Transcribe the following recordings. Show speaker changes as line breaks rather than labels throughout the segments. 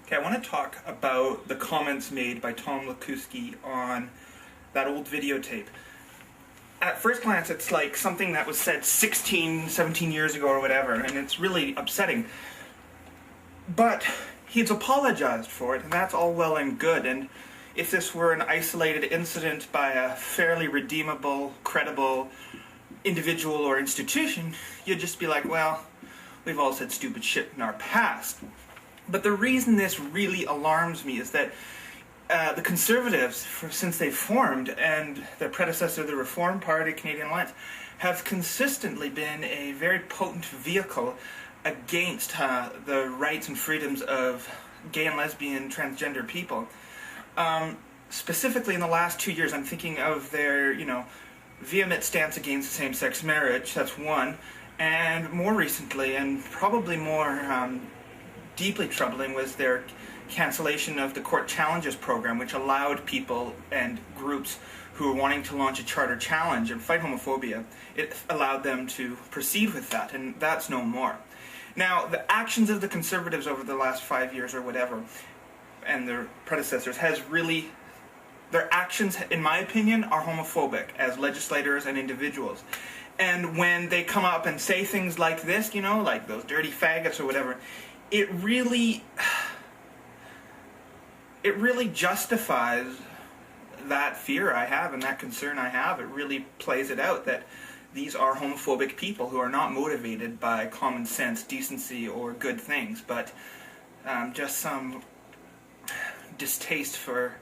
Okay, I want to talk about the comments made by Tom Lukiwski on that old videotape. At first glance, it's like something that was said 16, 17 years ago or whatever, and it's really upsetting. But he's apologized for it, and that's all well and good. And if this were an isolated incident by a fairly redeemable, credible individual or institution, you'd just be like, well, we've all said stupid shit in our past. But the reason this really alarms me is that the Conservatives, since they formed, and their predecessor, the Reform Party, Canadian Alliance, have consistently been a very potent vehicle against the rights and freedoms of gay and lesbian transgender people. Specifically in the last 2 years, I'm thinking of their, vehement stance against same-sex marriage, that's one, and more recently, and probably more deeply troubling, was their cancellation of the Court Challenges program, which allowed people and groups who were wanting to launch a charter challenge and fight homophobia. It allowed them to proceed with that, and that's no more. Now, the actions of the Conservatives over the last 5 years or whatever, and their predecessors, their actions, in my opinion, are homophobic as legislators and individuals. And when they come up and say things like this, like those dirty faggots or whatever, it really justifies that fear I have and that concern I have. It really plays it out that these are homophobic people who are not motivated by common sense, decency, or good things, but just some distaste for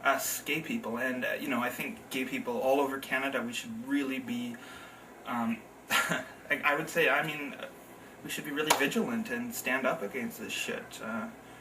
us gay people. And, I think gay people all over Canada, we should really be, I would say, we should be really vigilant and stand up against this shit.